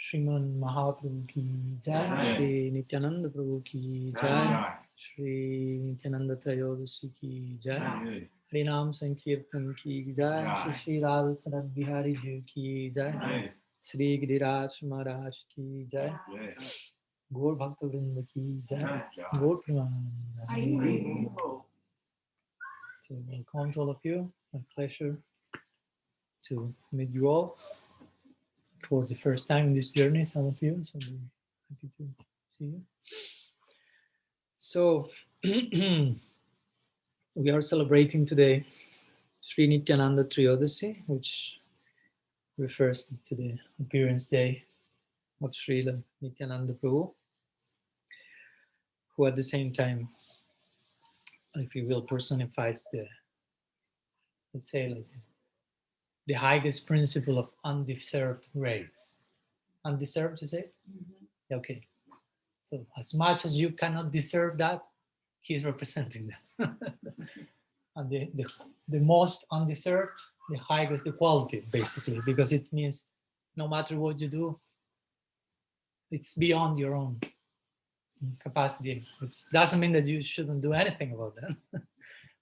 Shriman Mahaprabhu ki jai, Shri Nityananda Prabhu ki jai, Shri Nityananda Trayodasi ki jai, Harinam Sankirtan ki jai, Shri Shri Radha Sanat Bihari Ji ki jai, Shri Giriraj Maharaj ki jai, Gaur Bhakta Vrinda ki jai, Gaur Pramananda. So welcome to all of you. My pleasure to meet you all for the first time in this journey, some of you, so I'm happy to see you. So we are celebrating today Sri Nityananda Trayodasi, which refers to the appearance day of Srila Nityananda Prabhu, who at the same time, if you will, personifies the, let's say, like the highest principle of undeserved grace. Undeserved, you say? Mm-hmm. Okay. So as much as you cannot deserve that, he's representing that. And the most undeserved, the highest the quality, basically, because it means no matter what you do, it's beyond your own capacity. It doesn't mean that you shouldn't do anything about that.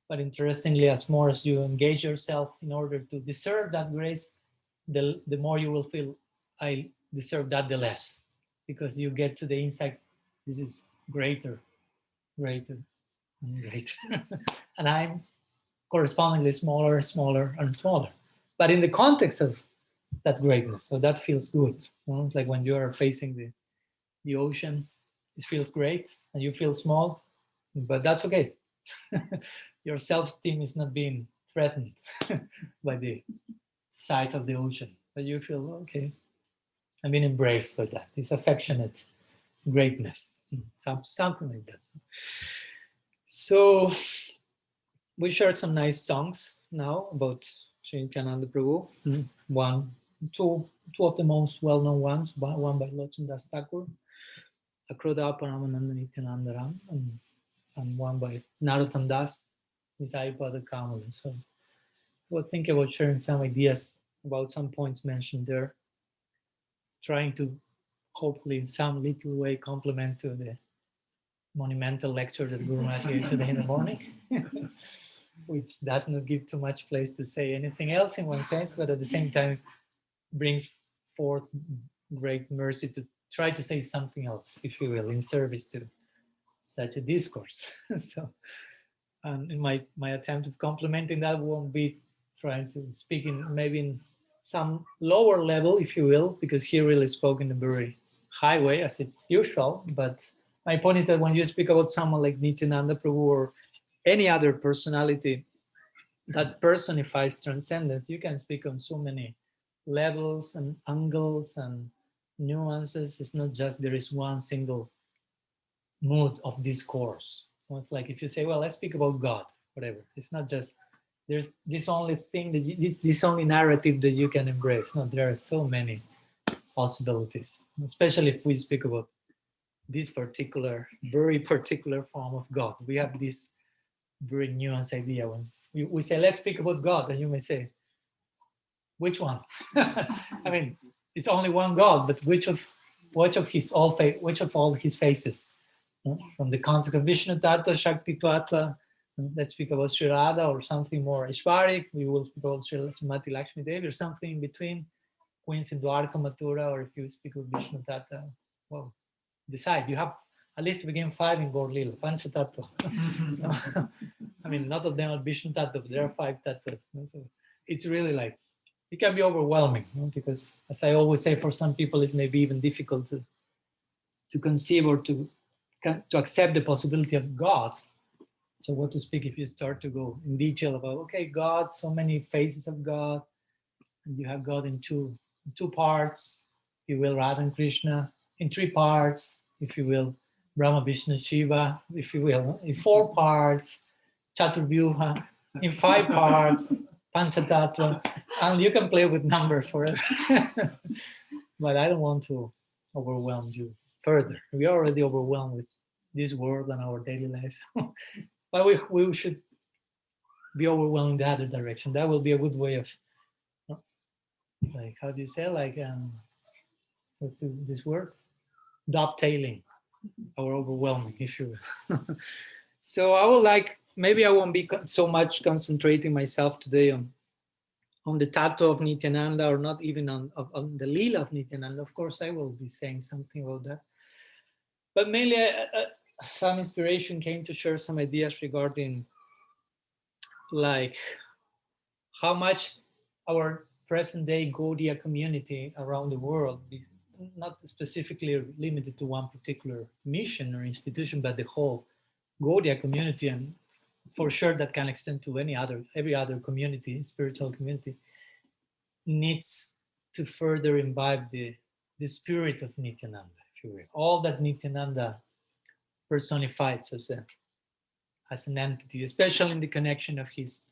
But interestingly, as more as you engage yourself in order to deserve that grace, the more you will feel, I deserve that, the less. Because you get to the insight, this is greater, greater, and greater. And I'm correspondingly smaller, smaller, and smaller. But in the context of that greatness, so that feels good. You know? Like when you are facing the ocean, it feels great, and you feel small, but that's okay. Your self-esteem is not being threatened by the sight of the ocean, but you feel, okay, I'm being embraced by that. This affectionate greatness, something like that. So we shared some nice songs now about Sri Nityananda Prabhu. Two of the most well-known ones, one by Lochan Das Thakur, Akroda Paramananda Nityananda Ram, and one by Narottam Das, Nitai Pada Kamala. So we'll think about sharing some ideas about some points mentioned there, trying to hopefully in some little way complement to the monumental lecture that Guru Maharaj gave today in the morning, which does not give too much place to say anything else in one sense, but at the same time brings forth great mercy to try to say something else, if you will, in service to such a discourse. So in my attempt of complementing that won't be trying to speak in maybe in some lower level, if you will, because he really spoke in a very high way, as it's usual. But my point is that when you speak about someone like Nityananda Prabhu or any other personality that personifies transcendence, you can speak on so many levels and angles and nuances. It's not just there is one single mood of discourse. It's like if you say, well, let's speak about God, whatever. It's not just there's this only thing that this only narrative that you can embrace. No, there are so many possibilities, especially if we speak about this particular, very particular form of God. We have this very nuanced idea when we say, let's speak about God, and you may say, which one? I mean, it's only one God, but which of all his faces? From the context of Vishnu Tattva, Shakti Tattva, let's speak about Sri Radha or something more Ishvarik. We will speak about Srimati Lakshmi Devi or something in between, Queens in Dwarka Mathura, or if you speak of Vishnu Tattva, well, decide. You have at least to begin 5 in Gaur Lila, Pancha Tattva. I mean, not of them are Vishnu Tattva, but there are 5 Tattvas. So it's really like, it can be overwhelming, because as I always say, for some people, it may be even difficult to conceive or to accept the possibility of God. So what to speak if you start to go in detail about, okay, God, so many faces of God, and you have God in two parts, if you will, Radha and Krishna, in 3 parts, if you will, Brahma, Vishnu, Shiva, if you will, in 4 parts, Chaturvyuha, in 5 parts, Panchatattva, and you can play with numbers forever. But I don't want to overwhelm you further. We are already overwhelmed with this world and our daily lives. But we should be overwhelmed in the other direction. That will be a good way of, like, how do you say, like, What's this word? Dovetailing or overwhelming, if you will. So I would like, maybe I won't be so much concentrating myself today on the tattoo of Nityananda, or not even on the Leela of Nityananda. Of course, I will be saying something about that. But mainly, some inspiration came to share some ideas regarding like how much our present day Gaudiya community around the world, not specifically limited to one particular mission or institution, but the whole Gaudiya community, and for sure that can extend to every other community, spiritual community, needs to further imbibe the spirit of Nityananda, if you will. All that Nityananda personifies as an entity, especially in the connection of his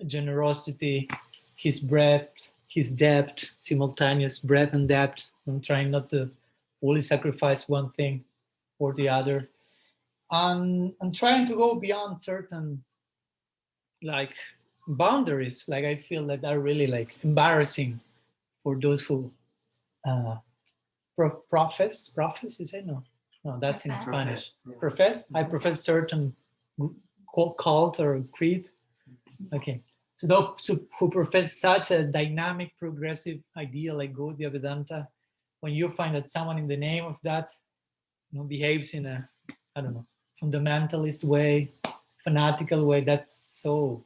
generosity, his breadth, his depth, simultaneous breadth and depth. I'm trying not to fully sacrifice one thing or the other. And I'm trying to go beyond certain like boundaries, like I feel that are really like embarrassing for those who profess, you say? No, that's in Spanish. Profess? I profess certain cult or creed. Okay. So those who profess such a dynamic, progressive idea like Gaudiya Vedanta, when you find that someone in the name of that behaves in a, I don't know, fundamentalist way, fanatical way, that's so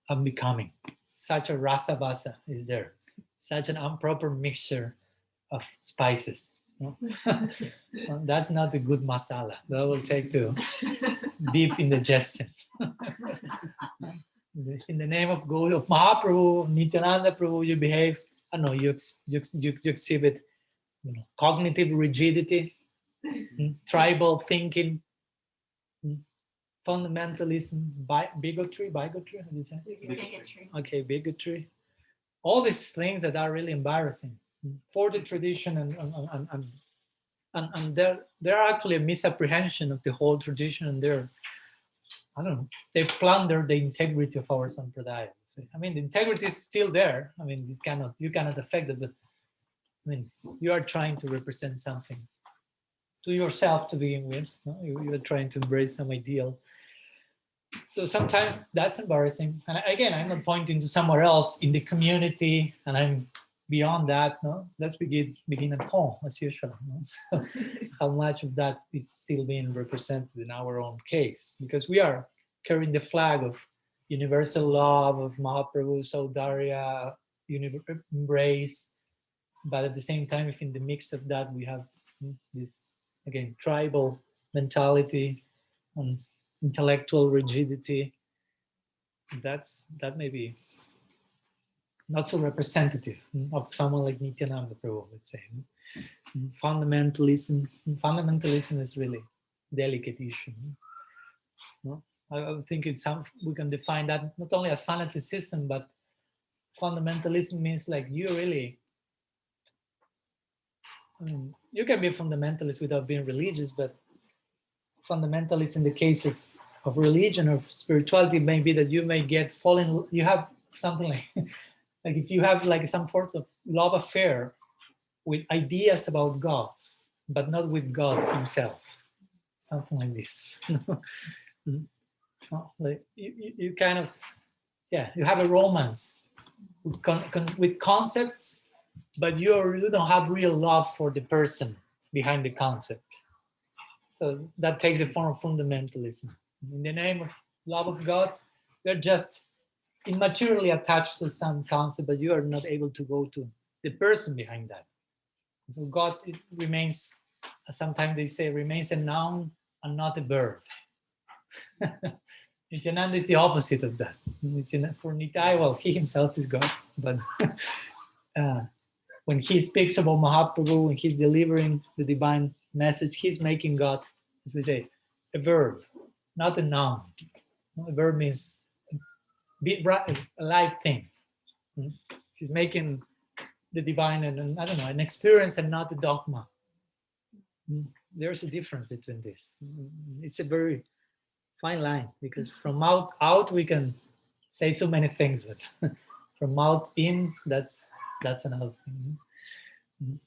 unbecoming. Such a rasa basa is there. Such an improper mixture of spices. That's not a good masala. That will take to deep indigestion. In the name of God, of Mahaprabhu, Nityananda Prabhu, you behave, I don't know, you exhibit cognitive rigidity, tribal thinking, fundamentalism, bigotry, how do you say? Bigotry. Okay, bigotry. All these things that are really embarrassing for the tradition, and they're actually a misapprehension of the whole tradition, and I don't know, they plunder the integrity of our sampradaya. So, I mean, the integrity is still there. I mean, you cannot affect it, but I mean, you are trying to represent something to yourself to begin with. No? You're trying to embrace some ideal. So sometimes that's embarrassing. And again, I'm not pointing to somewhere else in the community, and I'm beyond that. No, let's begin at home as usual. No? How much of that is still being represented in our own case? Because we are carrying the flag of universal love, of Mahaprabhu, Saudarya, embrace. But at the same time, if in the mix of that we have this, again, tribal mentality and intellectual rigidity, that may be not so representative of someone like Nityananda Prabhu, let's say. Fundamentalism is really a delicate issue. No? I think we can define that not only as fanaticism, but fundamentalism means like you really, I mean, you can be a fundamentalist without being religious, but fundamentalist in the case of religion or spirituality may be that you may you have something like like if you have like some sort of love affair with ideas about God, but not with God himself, something like this. Like you kind of, you have a romance with concepts, but you don't have real love for the person behind the concept. So that takes the form of fundamentalism. In the name of love of God, you're just immaturely attached to some concept, but you are not able to go to the person behind that. So God, it remains, sometimes they say, remains a noun and not a verb. Nityananda is the opposite of that. For Nitai, well, he himself is God, but when he speaks about Mahaprabhu, when he's delivering the divine message, he's making God, as we say, a verb, not a noun. A verb means a live thing. He's making the divine and I don't know, an experience and not a dogma. There's a difference between this. It's a very fine line, because from out we can say so many things, but from out in, that's another thing.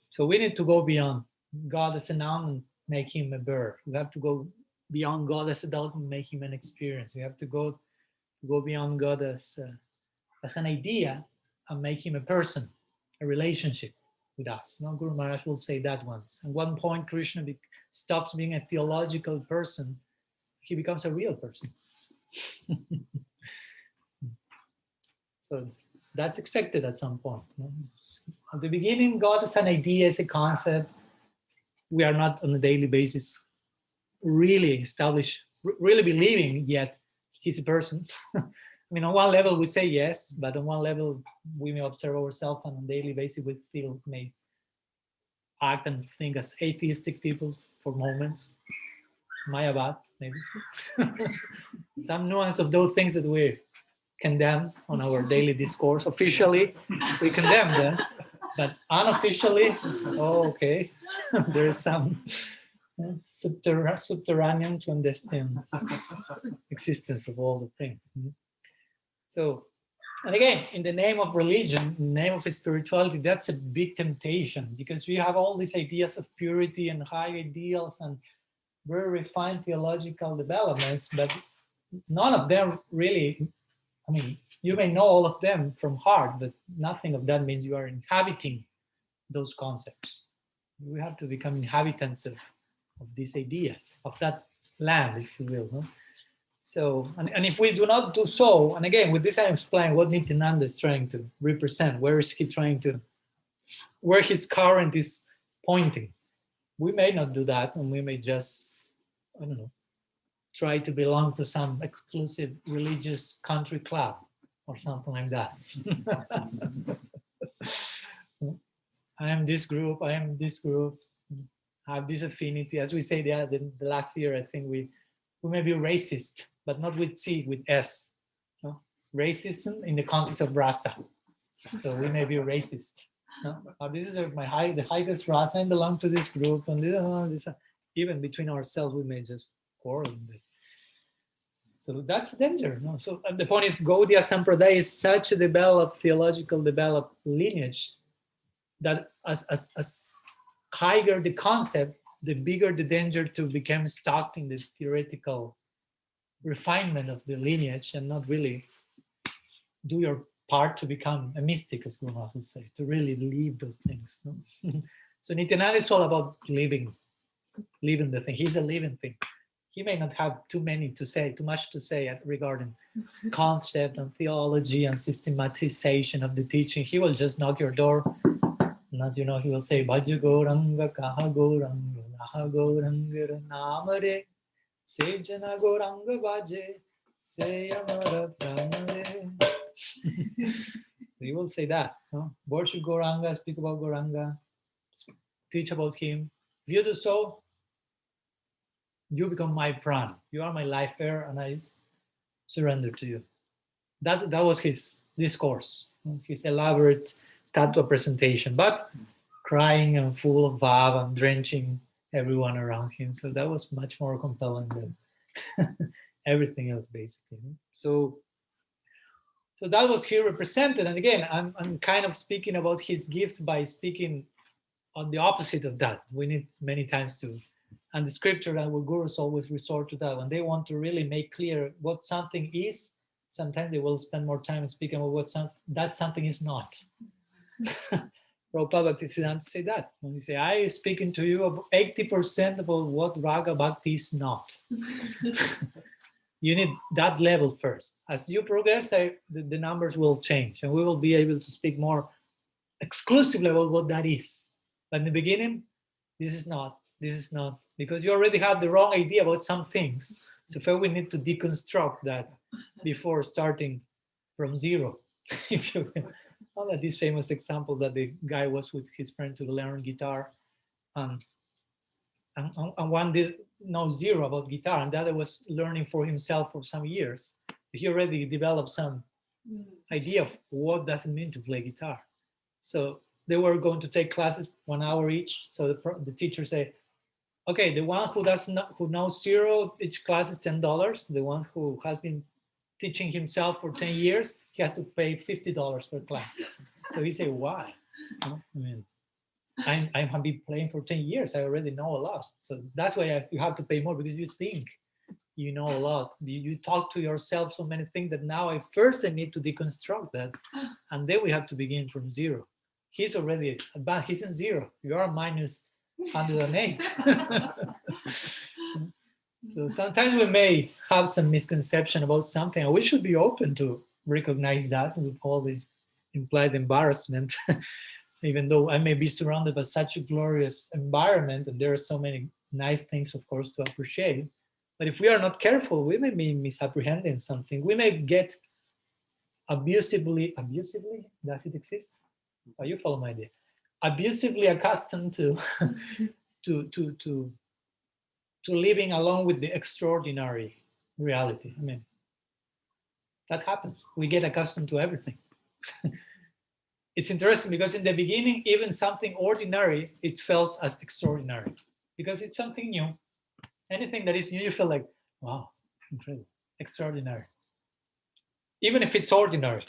So we need to go beyond God as a noun and make him a verb. We have to go beyond God as a dog and make him an experience. We have to go beyond God as an idea and make him a person, a relationship with us. No, Guru Maharaj will say that once. At one point, Krishna stops being a theological person. He becomes a real person. So that's expected at some point. No? At the beginning, God is an idea, is a concept. We are not on a daily basis really established, really believing yet he's a person. I mean, on one level we say yes, but on one level we may observe ourselves, and on a daily basis we may act and think as atheistic people for moments. Mayavad, maybe. Some nuance of those things that we condemn on our daily discourse. Officially, we condemn them, but unofficially, okay, there is some subterranean, clandestine existence of all the things. So, and again, in the name of religion, in the name of spirituality, that's a big temptation, because we have all these ideas of purity and high ideals and very refined theological developments, but none of them really, I mean, you may know all of them from heart, but nothing of that means you are inhabiting those concepts. We have to become inhabitants of these ideas, of that land, if you will. No? So, and if we do not do so, and again, with this I explain what Nityananda is trying to represent, where is he trying to, where his current is pointing. We may not do that, and we may just, I don't know, try to belong to some exclusive religious country club or something like that. I am this group, I am this group, I have this affinity. As we say the last year, I think we may be racist, but not with C, with S. No? Racism in the context of rasa. So we may be racist. No? This is the highest rasa and belong to this group. And this, even between ourselves, we may just quarrel. So that's danger. No? So the point is, Gaudiya Sampradaya is such a developed, theological developed lineage that as higher the concept, the bigger the danger to become stuck in the theoretical refinement of the lineage and not really do your part to become a mystic, as Guru Maharaj would say, to really live those things. No? So Nityananda is all about living the thing. He's a living thing. He may not have too much to say regarding concept and theology and systematization of the teaching. He will just knock your door. And as you know, he will say, Bhaj Gauranga Kaha Gauranga Naha Gauranga Namare Se Jana Gauranga Bhaje Se Amara Pranare. He will say that. No? Worship Gauranga, speak about Gauranga, teach about him. If you do so, you become my pran. You are my life air, and I surrender to you. That was his discourse, his elaborate tattva presentation, but crying and full of bhav and drenching everyone around him. So that was much more compelling than everything else, basically. So that was here represented. And again, I'm kind of speaking about his gift by speaking on the opposite of that. We need many times to, and the scripture and our gurus always resort to that. When they want to really make clear what something is, sometimes they will spend more time speaking about what that something is not. Prabhupada Bhaktisiddhanta say that. When you say, I am speaking to you about 80% about what Raga Bhakti is not. You need that level first. As you progress, the numbers will change, and we will be able to speak more exclusively about what that is. But in the beginning, this is not, because you already have the wrong idea about some things. So first we need to deconstruct that before starting from zero. If you will. Like this famous example that the guy was with his friend to learn guitar, and one did know zero about guitar, and the other was learning for himself for some years. He already developed some idea of what does it mean to play guitar. So they were going to take classes 1 hour each. So the teacher said, okay, the one who knows zero, each class is $10. The one who has been teaching himself for 10 years, he has to pay $50 per class. So he said, why? I mean, I have been playing for 10 years. I already know a lot. So that's why you have to pay more, because you think you know a lot. You talk to yourself so many things that now I need to deconstruct that. And then we have to begin from zero. He's already advanced. He's in zero. You are minus 108. So sometimes we may have some misconception about something, and we should be open to recognize that with all the implied embarrassment. Even though I may be surrounded by such a glorious environment, and there are so many nice things, of course, to appreciate. But if we are not careful, we may be misapprehending something. We may get abusively, does it exist? Oh, you follow my idea. Abusively accustomed to, to, to, to, to living along with the extraordinary reality. I mean, that happens. We get accustomed to everything. It's interesting because in the beginning, even something ordinary, it felt as extraordinary because it's something new. Anything that is new, you feel like, wow, incredible, extraordinary. Even if it's ordinary.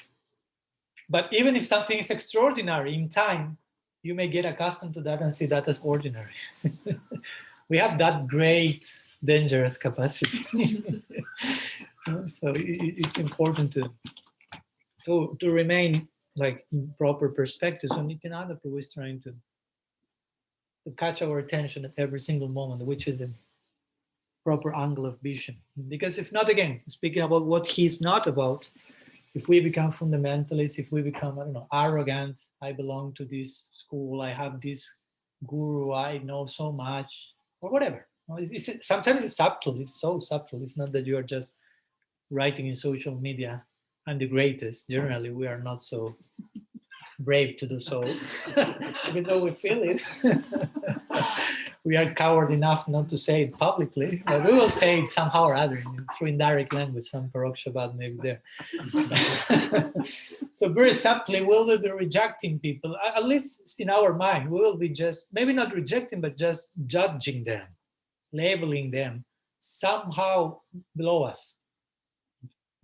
But even if something is extraordinary in time, you may get accustomed to that and see that as ordinary. We have that great, dangerous capacity. So it's important to remain like in proper perspective. So Nityananda Prabhu is trying to catch our attention at every single moment, which is a proper angle of vision. Because if not, again, speaking about what he's not about, if we become fundamentalists, if we become, I don't know, arrogant, I belong to this school, I have this guru, I know so much, or whatever. Sometimes it's subtle, it's so subtle. It's not that you are just writing in social media, I'm the greatest. Generally, we are not so brave to do so, even though we feel it. We are coward enough not to say it publicly, but we will say it somehow or other through indirect language, some Parok Shabbat maybe there. So very subtly, we will be rejecting people, at least in our mind. We will be just, maybe not rejecting, but just judging them, labeling them somehow below us.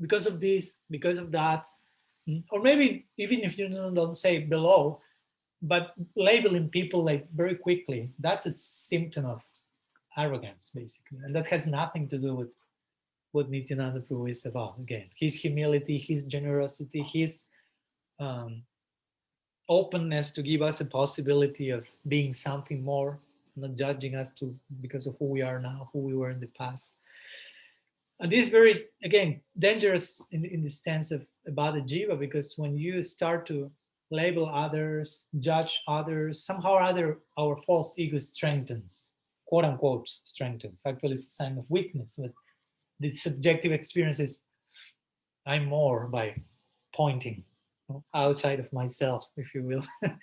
Because of this, because of that, or maybe even if you don't say below, but labeling people like very quickly, that's a symptom of arrogance, basically. And that has nothing to do with what Nityananda Prabhu is about. Again, his humility, his generosity, his openness to give us a possibility of being something more, not judging us because of who we are now, who we were in the past. And this is very, again, dangerous in the sense of about the jiva, because when you start to label others, judge others, somehow or other, our false ego strengthens, quote unquote, strengthens. Actually, it's a sign of weakness. But the subjective experience is I'm more by pointing outside of myself, if you will. And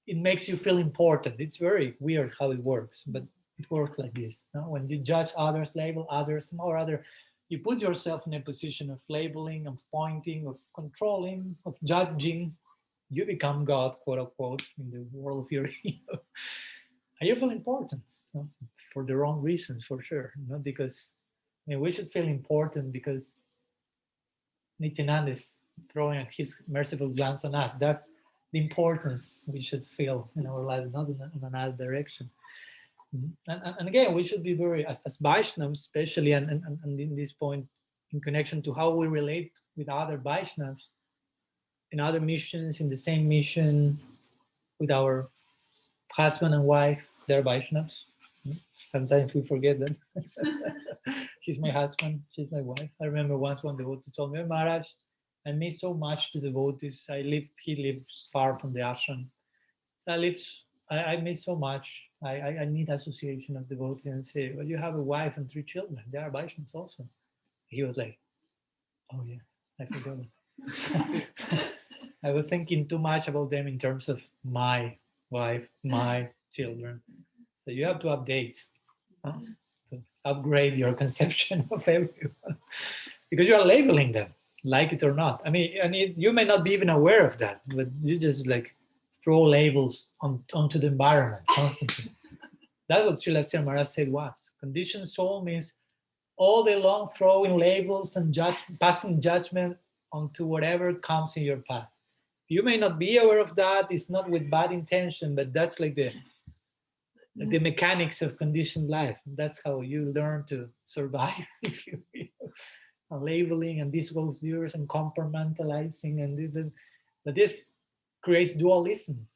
it makes you feel important. It's very weird how it works, but it works like this. No? When you judge others, label others, somehow or other, you put yourself in a position of labeling, of pointing, of controlling, of judging. You become God, quote unquote, in the world of your ego. And you feel important, no? For the wrong reasons, for sure. Not because, we should feel important because Nityananda is throwing his merciful glance on us. That's the importance we should feel in our life, not in another direction. And again, we should be very, as Vaishnavas, especially, and in this point, in connection to how we relate with other Vaishnavas in other missions, in the same mission, with our husband and wife, they're Vaishnavas. Sometimes we forget that. He's my husband, she's my wife. I remember once one devotee told me, Maharaj, I miss so much the devotees. He lived far from the ashram. So I miss so much. I need association of devotees, and say, well, you have a wife and 3 children. They are Vaishnavas also. He was like, oh yeah, I forgot. I was thinking too much about them in terms of my wife, my children. So you have to update, to upgrade your conception of everyone, because you are labeling them, like it or not. I mean, you may not be even aware of that, but you just like throw labels onto the environment constantly. That's what Srila Sri Maharaj said was. Conditioned soul means all day long throwing labels and passing judgment onto whatever comes in your path. You may not be aware of that. It's not with bad intention, but that's like the mechanics of conditioned life. That's how you learn to survive, if you will. And labeling and this goes yours and compartmentalizing and but this creates dualism,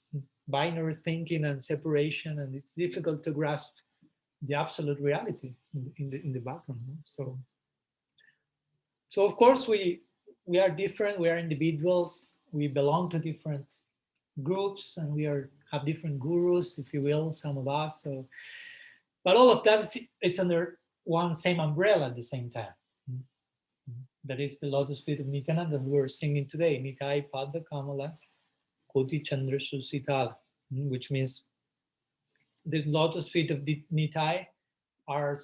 binary thinking and separation, and it's difficult to grasp the absolute reality in the background. So of course we are different. We are individuals. We belong to different groups, and have different gurus, if you will, some of us. So, but all of that it's under one same umbrella at the same time. That is the lotus feet of Nityananda who we're singing today. Nitai Pada Kamala Koti Chandra Susitala, which means the lotus feet of Nitai are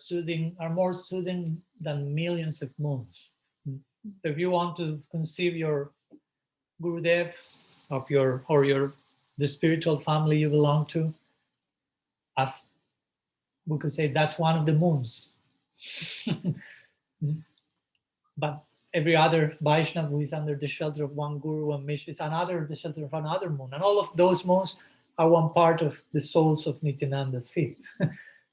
more soothing than millions of moons. So if you want to conceive your Gurudev the spiritual family you belong to, as we could say, that's one of the moons. But every other Vaishnava who is under the shelter of one Guru and Mishra is the shelter of another moon. And all of those moons are one part of the souls of Nityananda's feet.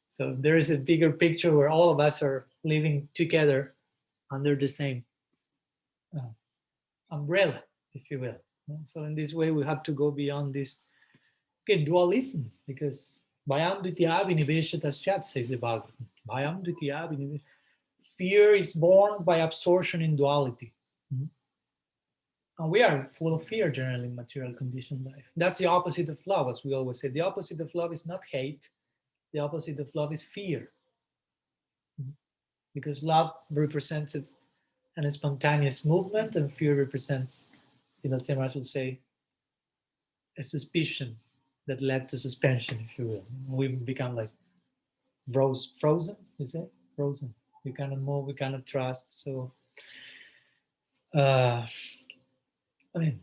So there is a bigger picture where all of us are living together under the same umbrella, if you will. So in this way, we have to go beyond this dualism, because Bhayam Dvitiya Viniveshataschat, says the Bhagavatam. Bhayam Dvitiya Viniveshataschat. Fear is born by absorption in duality. And we are full of fear generally in material conditioned life. That's the opposite of love, as we always say. The opposite of love is not hate. The opposite of love is fear. Because love represents an spontaneous movement, and fear represents, Siddhar Maharaj would say, a suspicion that led to suspension, if you will. We become like frozen, you say? Frozen. We cannot move, we cannot trust. So, I mean,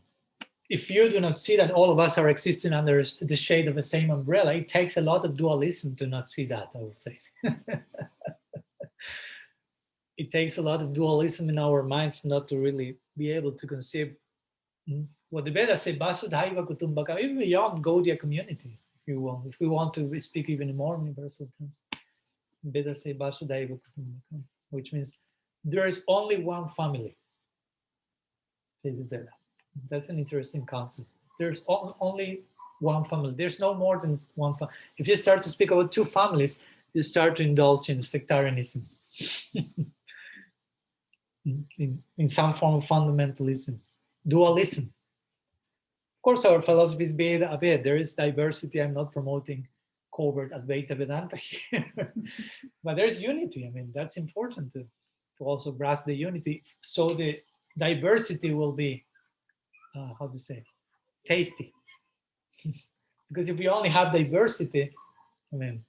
if you do not see that all of us are existing under the shade of the same umbrella, it takes a lot of dualism to not see that, I would say. It takes a lot of dualism in our minds not to really be able to conceive what the Vedas say, Vasudhaiva Kutumbakam, even beyond Gaudiya community, if you want. If we want to speak even in more universal terms, Vedas say Vasudhaiva Kutumbakam, which means there is only one family. That's an interesting concept. There's only one family. There's no more than one family. If you start to speak about two families, you start to indulge in sectarianism. in some form of fundamentalism, dualism. Of course, our philosophy is Abed. There is diversity. I'm not promoting covert Advaita Vedanta here, but there's unity. I mean, that's important to also grasp the unity. So the diversity will be, how to say, tasty. Because if we only have diversity, I mean,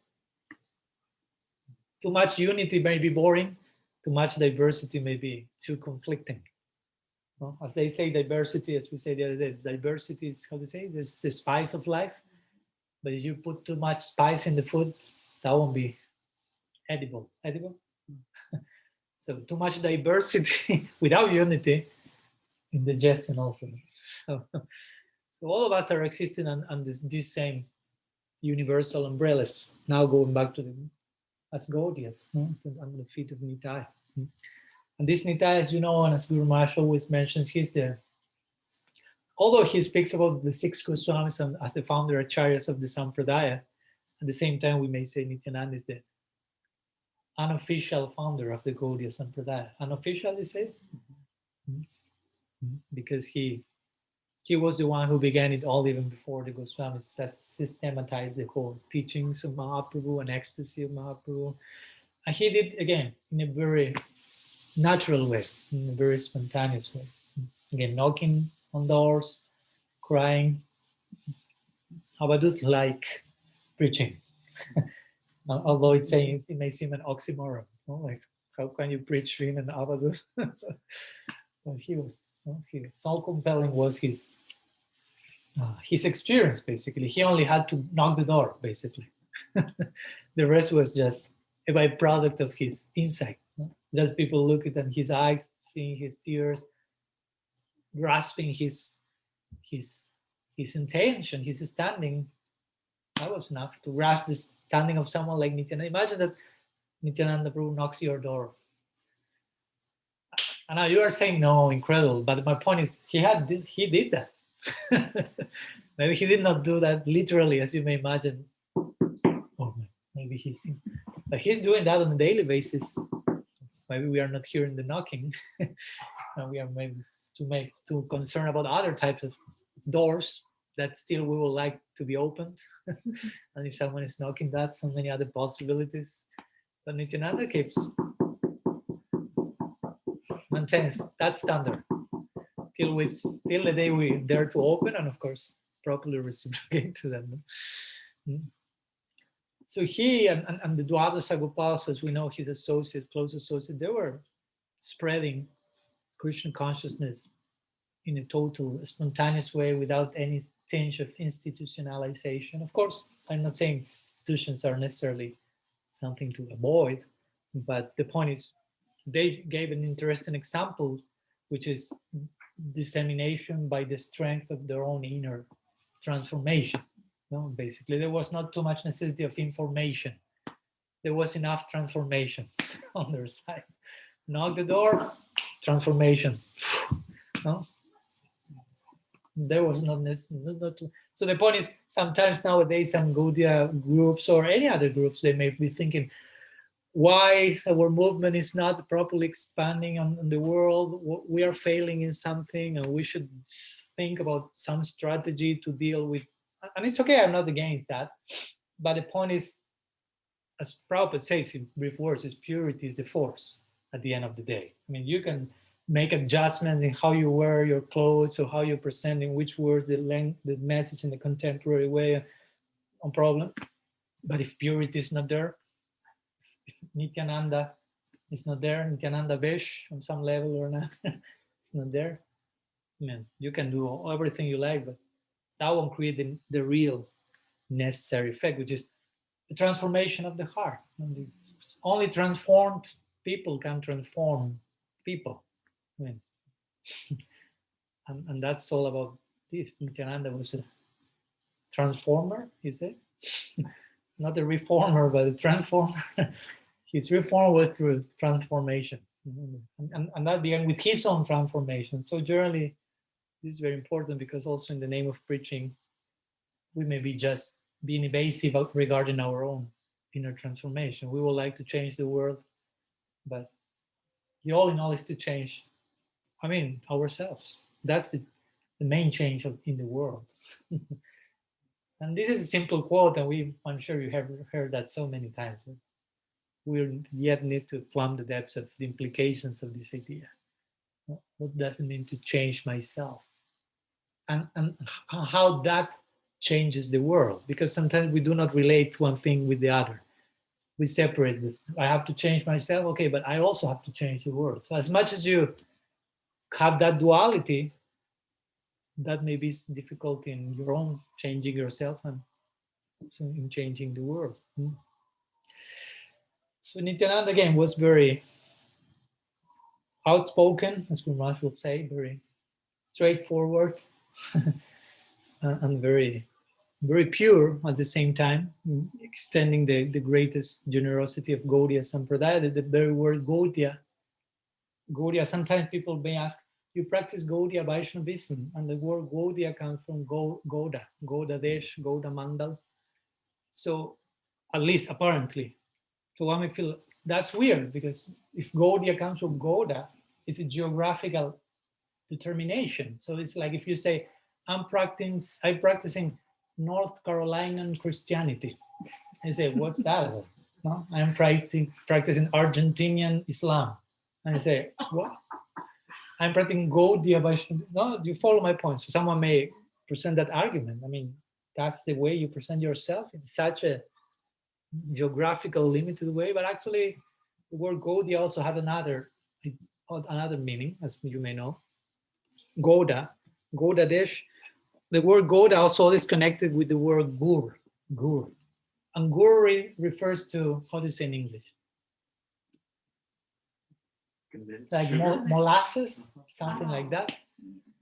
too much unity may be boring. Too much diversity may be too conflicting. Well, as they say, diversity, as we say the other day, diversity is, how to say, this is the spice of life. But if you put too much spice in the food, that won't be edible. So too much diversity without unity, indigestion also. So all of us are existing on this same universal umbrellas. Now going back to as Gaudiyas, under the feet of Nitai. And this Nitai, as you know, and as Guru Maharaj always mentions, although he speaks about the six Goswamis as the founder acharyas of the Sampradaya, at the same time we may say Nityananda is the unofficial founder of the Gaudiya Sampradaya. Unofficial, you say? Because he was the one who began it all even before the Goswamis systematized the whole teachings of Mahaprabhu and ecstasy of Mahaprabhu. And he did, again, in a very natural way, in a very spontaneous way. Again, knocking on doors, crying, Avadut-like preaching. Although it may seem an oxymoron. Like, how can you preach in an Avadut? But he was so compelling was his experience, basically. He only had to knock the door, basically. The rest was just a byproduct of his insight. Just people looking at his eyes, seeing his tears, grasping his his intention, his standing, that was enough to grasp the standing of someone like Nityananda. Imagine that Nityananda Prabhu knocks your door. And now you are saying, no, incredible. But my point is, he did that. Maybe he did not do that literally, as you may imagine. Oh, maybe but he's doing that on a daily basis. Maybe we are not hearing the knocking. And we are maybe too concerned about other types of doors that still we would like to be opened. And if someone is knocking that, so many other possibilities. But Nityananda maintains that standard till the day we dare to open, and of course properly reciprocate to them. So he and the Dwadasa Gopals, as we know, his associates, close associates, they were spreading Krishna consciousness in a total spontaneous way without any tinge of institutionalization. Of course, I'm not saying institutions are necessarily something to avoid, but the point is they gave an interesting example, which is dissemination by the strength of their own inner transformation. No, basically, there was not too much necessity of information. There was enough transformation on their side. Knock the door, transformation. No? There was not necessary. So the point is, sometimes nowadays, some Gaudiya groups or any other groups, they may be thinking, why our movement is not properly expanding on the world. We are failing in something, and we should think about some strategy to deal with. And it's okay, I'm not against that. But the point is, as Prabhupada says in brief words, is purity is the force at the end of the day. I mean, you can make adjustments in how you wear your clothes or how you present in which words, the message in the contemporary way, no problem. But if purity is not there, if Nityananda is not there, Nityananda Vish on some level or not, it's not there, man, you can do everything you like, but that won't create the real necessary effect, which is the transformation of the heart. Only transformed people can transform people. I mean, and that's all about this. Nityananda was a transformer, he said. Not a reformer, but a transformer. His reform was through transformation. And that began with his own transformation. So generally, this is very important, because also in the name of preaching, we may be just being evasive regarding our own inner transformation. We would like to change the world, but the all in all is to change, ourselves. That's the main change in the world. And this is a simple quote, and I'm sure you have heard that so many times. But we yet need to plumb the depths of the implications of this idea. What does it mean to change myself? And how that changes the world, because sometimes we do not relate one thing with the other. We separate I have to change myself, okay, but I also have to change the world. So as much as you have that duality, that may be difficult in your own changing yourself and in changing the world. So Nityananda again was very outspoken, as Gurmash will say, very straightforward, and very, very pure at the same time, extending the greatest generosity of Gaudiya Sampradaya. The very word Gaudiya, sometimes people may ask, you practice Gaudiya Vaishnavism, and the word Gaudiya comes from Gauda Desh, Gauda Mandal. So, at least apparently. So one may feel that's weird, because if Gaudiya comes from Gauda, it's a geographical determination. So it's like if you say, I'm practicing North Carolinian Christianity. I say, what's that? No, I'm practicing Argentinian Islam. And I say, what? I'm practicing Gaudiya Vaishnava. No, you follow my point. So someone may present that argument. I mean, that's the way you present yourself in such a geographical limited way, but actually the word Gaudiya also had another meaning, as you may know. Gauda Desh. The word Gauda also is connected with the word gur. And gur refers to, how do you say in English? Like molasses, something like that.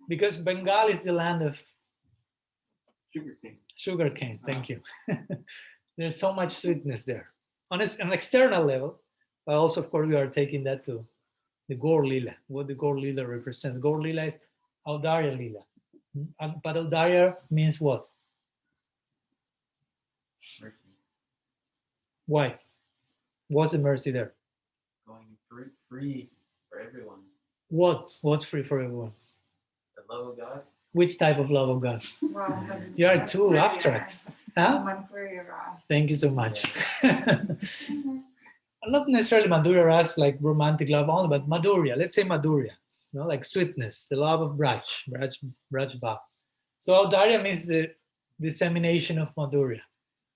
Because Bengal is the land of Sugarcane. sugarcane. Thank you. There's so much sweetness there on an external level, but also, of course, we are taking that to the Gaur Lila. What the Gaur Lila represents. Gaur Lila is Audarya Lila. But Audarya means what? Mercy. Why? What's the mercy there? Going free for everyone. What's free for everyone? The love of God. Which type of love of God? You are too abstract. Huh? Thank you so much. Not necessarily Madhurya Ras, like romantic love only, but Madhurya. Let's say Madhurya, like sweetness, the love of Braj Bhav. So Audarya means the dissemination of Madhurya.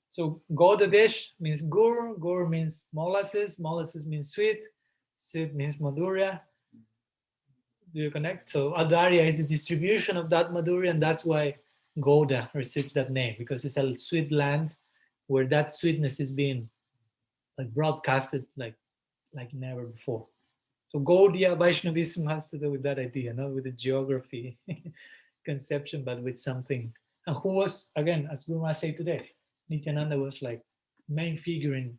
So Godadesh means gur means molasses means sweet means Madhurya. Do you connect? So Audarya is the distribution of that Madhurya, and that's why Goda receives that name, because it's a sweet land where that sweetness is being like broadcasted like never before. So Gaudiya Vaishnavism has to do with that idea, not with the geography conception, but with something. And who was, again, as Guru Maharaj say today, Nityananda was like main figure in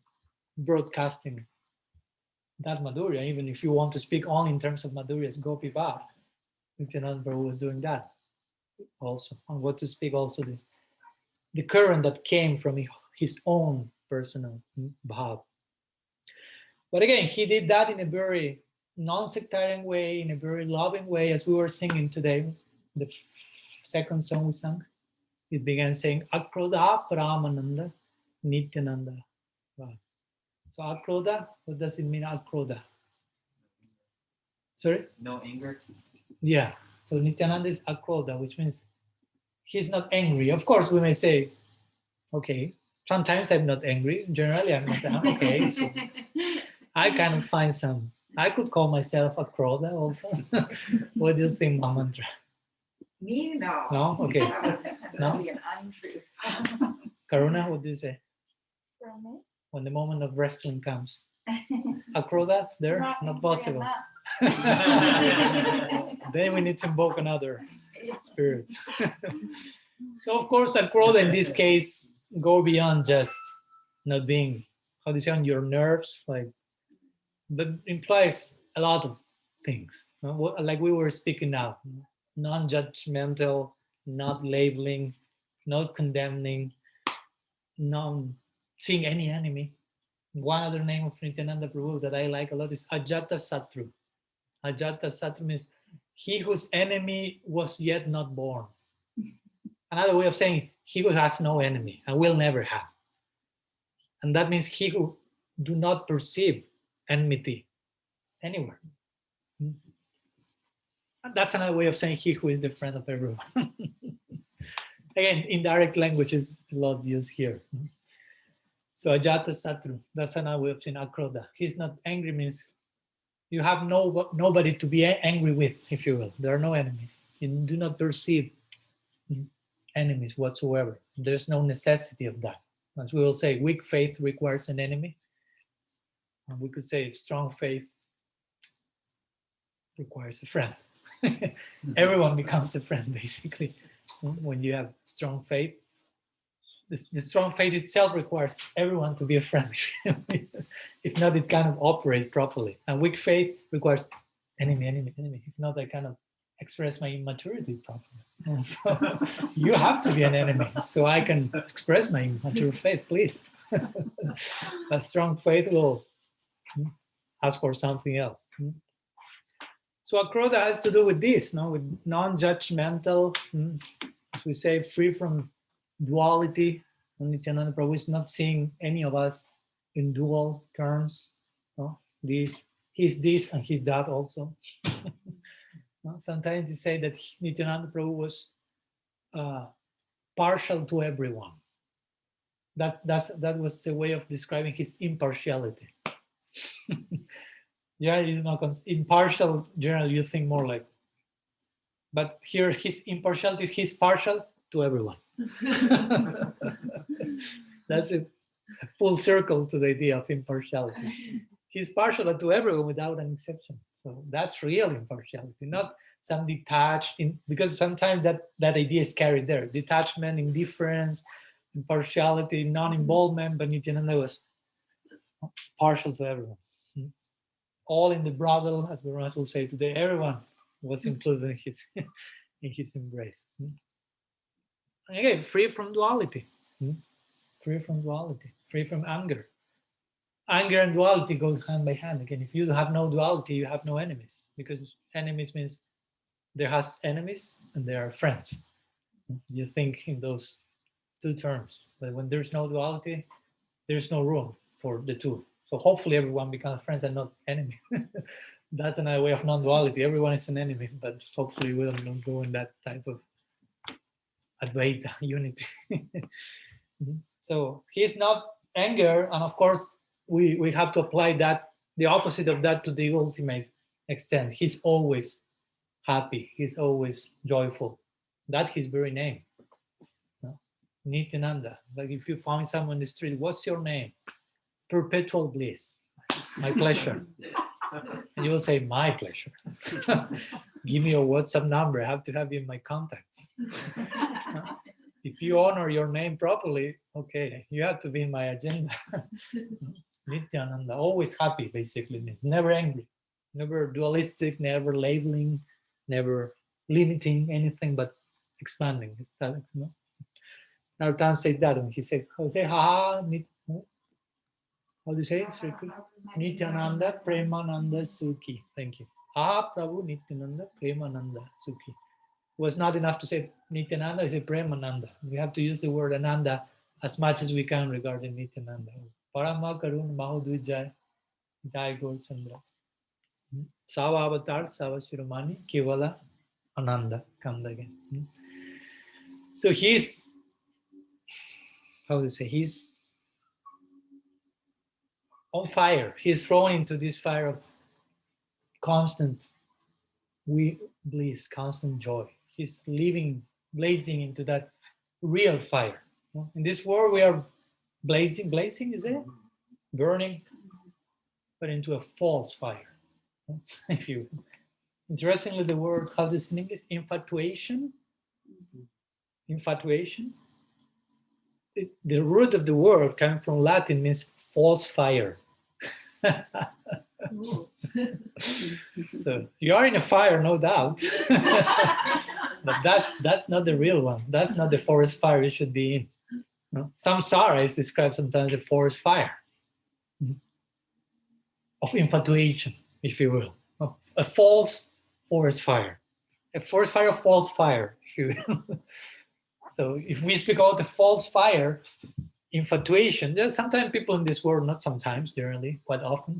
broadcasting that Madhurya. Even if you want to speak only in terms of Madhurya's Gopi Bhav, Nityananda Prabhu was doing that also. And what to speak also the current that came from his own personal bhav. But again, he did that in a very non-sectarian way, in a very loving way, as we were singing today. The second song we sang, it began saying, Akrodha Paramananda Nityananda. Wow. So Akrodha, what does it mean, Akrodha? Sorry? No anger. Yeah. So Nityananda is Akrodha, which means he's not angry. Of course, we may say, okay, sometimes I'm not angry. Generally, I'm not okay. So I kind of find I could call myself a Akrodha also. What do you think, Mamantra? Me, no. No? Okay. That would be an untruth. Karuna, what do you say? For me? When the moment of wrestling comes. Akrodha there? Not possible. Then we need to invoke another spirit. So of course, Akrodha in this case go beyond just not being, how do you say, on your nerves, but implies a lot of things. Like we were speaking now, non-judgmental, not labeling, not condemning, not seeing any enemy. One other name of Nityananda Prabhu that I like a lot is Ajata Satru. Ajata Satru means he whose enemy was yet not born. Another way of saying he who has no enemy and will never have. And that means he who do not perceive enmity anywhere. And that's another way of saying he who is the friend of everyone. Again, indirect language is a lot used here. So Ajata Satru, that's another way of saying Akrodha. He's not angry means you have nobody to be angry with, if you will. There are no enemies. You do not perceive enemies whatsoever. There's no necessity of that. As we will say, weak faith requires an enemy. And we could say strong faith requires a friend. Everyone becomes a friend, basically, when you have strong faith. The strong faith itself requires everyone to be a friend. If not, it cannot operate properly. And weak faith requires enemy. If not, I cannot express my immaturity properly. So you have to be an enemy so I can express my immature faith, please. A strong faith will ask for something else. So Akrodha has to do with this, with non-judgmental, as we say, free from duality. Nityananda Prabhu is not seeing any of us in dual terms. He's this and he's that also. Sometimes they say that Nityananda Prabhu was partial to everyone. That was a way of describing his impartiality. Generally, he's not impartial. Generally, you think more like, but here his impartiality is he's partial to everyone. That's a full circle to the idea of impartiality. He's partial to everyone without an exception. So that's real impartiality, not some detached, because sometimes that idea is carried there. Detachment, indifference, impartiality, non-involvement, but Nityananda was partial to everyone. All in the brothel, as Baruch will say today, everyone was included in his in his embrace. And again, free from duality. Free from duality, free from anger. Anger and duality go hand by hand. Again, if you have no duality, you have no enemies, because enemies means there has enemies and there are friends. You think in those two terms, but when there's no duality, there's no room for the two. So hopefully everyone becomes friends and not enemies. That's another way of non-duality. Everyone is an enemy, but hopefully we don't go in that type of Advaita unity. So he's not anger, and of course we have to apply that, the opposite of that, to the ultimate extent. He's always happy, he's always joyful. That's his very name. Nityananda. Like if you find someone in the street, what's your name? Perpetual bliss. My pleasure. And you will say, my pleasure. Give me your WhatsApp number. I have to have you in my contacts. If you honor your name properly, okay, you have to be in my agenda. Nityananda, always happy, basically means never angry, never dualistic, never labeling, never limiting anything, but expanding. Nartan says that when he said, how do you say it? Nityananda Premananda Sukhi. Thank you. Ha Prabhu Nityananda Premananda Sukhi. Was not enough to say Nityananda, is a Premananda. We have to use the word Ananda as much as we can regarding Nityananda. Parama Karun Mahudujai Jai Gaur Chandra. Sava Avatar, Sava Shiromani, Kevala Ananda. Come again. So he's, how do you say, he's on fire. He's thrown into this fire of constant bliss, constant joy. He's living, blazing into that real fire. In this world, we are blazing, is it? Burning, but into a false fire. If you, interestingly, the word, how does it in English? Infatuation. Infatuation. The root of the word coming from Latin means false fire. So you are in a fire, no doubt. But that's not the real one. That's not the forest fire you should be in. No? Samsara is described sometimes as a forest fire of infatuation, if you will. A false forest fire. A forest fire of false fire, if you will. So if we speak about the false fire, infatuation, there's sometimes people in this world, not sometimes, generally, quite often,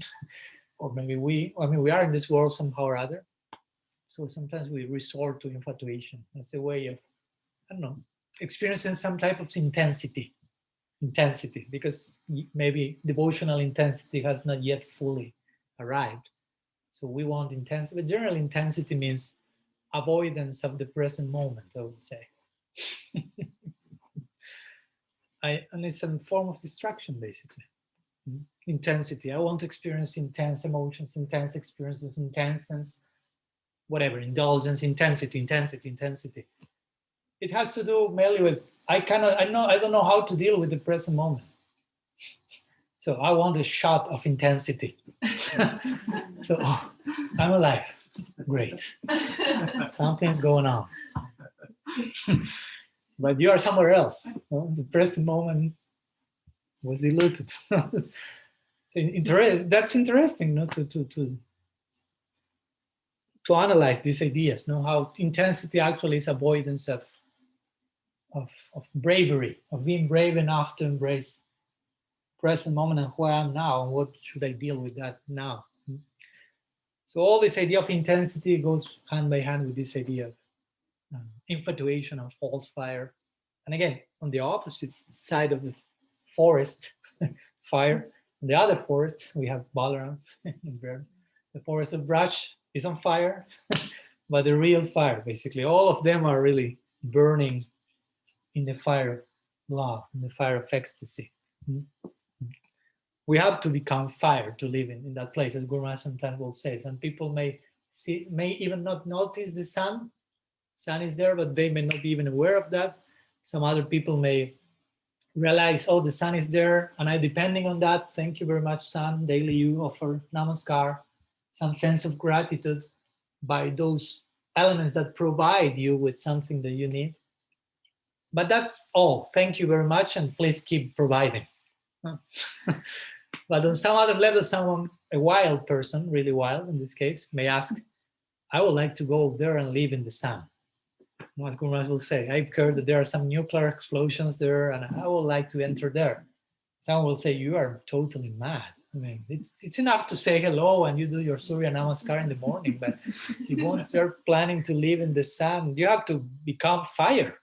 or maybe we are in this world somehow or other. So sometimes we resort to infatuation as a way of, I don't know, experiencing some type of intensity, because maybe devotional intensity has not yet fully arrived. So we want intensity, but general intensity means avoidance of the present moment, I would say. And it's a form of distraction, basically. Intensity. I want to experience intense emotions, intense experiences, intense sense, whatever, indulgence, intensity. It has to do mainly with I don't know how to deal with the present moment. So I want a shot of intensity. So I'm alive. Great. Something's going on. But you are somewhere else. The present moment was diluted. So that's interesting, to analyze these ideas, how intensity actually is avoidance of bravery, of being brave enough to embrace present moment and who I am now, and what should I deal with that now. So all this idea of intensity goes hand by hand with this idea of infatuation and false fire. And again, on the opposite side of the forest fire, on the other forest, we have Balaram. The forest of Braj is on fire, but the real fire, basically, all of them are really burning in the fire of love, in the fire of ecstasy. we have to become fire to live in that place, as Guru Maharaj sometimes will say. Some people may even not notice the sun. Sun is there, but they may not be even aware of that. Some other people may realize, oh, the sun is there, and I depending on that. Thank you very much, sun. Daily you offer namaskar, some sense of gratitude by those elements that provide you with something that you need. But that's all. Thank you very much, and please keep providing. But on some other level, someone, a wild person, really wild in this case, may ask, I would like to go there and live in the sun. What Guru Maharaj will say, I've heard that there are some nuclear explosions there, and I would like to enter there. Someone will say, you are totally mad. I mean, it's enough to say hello and you do your Surya Namaskar in the morning, but if you're planning to live in the sun, you have to become fire.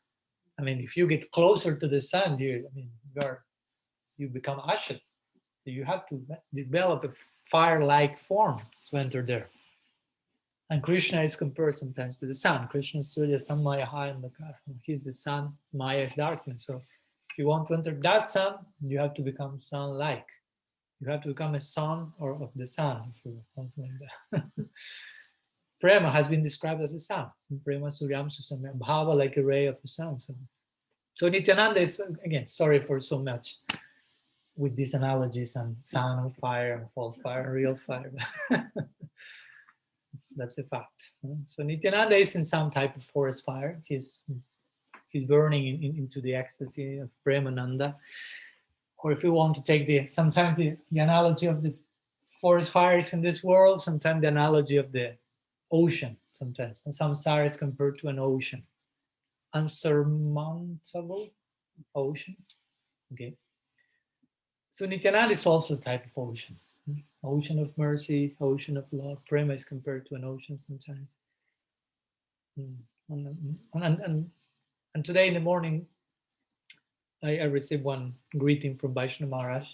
I mean, if you get closer to the sun, you become ashes. So you have to develop a fire-like form to enter there. And Krishna is compared sometimes to the sun. Krishna is Surya Sammaya high in the car. He's the sun, Maya is darkness. So if you want to enter that sun, you have to become sun-like. You have to become a son or of the sun, if you want, something like that. Prema has been described as a sun. Prema Suryam Susamya, Bhava like a ray of the sun. So Nityananda is, again, sorry for so much with these analogies and sun and fire and false fire and real fire. That's a fact. So Nityananda is in some type of forest fire. He's burning into the ecstasy of Premananda. Or if you want to take sometimes the analogy of the forest fires in this world, sometimes the analogy of the ocean, sometimes. Samsara is compared to an ocean. Unsurmountable ocean. Okay. So Nityananda is also a type of ocean. Ocean of mercy, ocean of love. Prema is compared to an ocean sometimes. And today in the morning, I received one greeting from Vaishnava Maharaj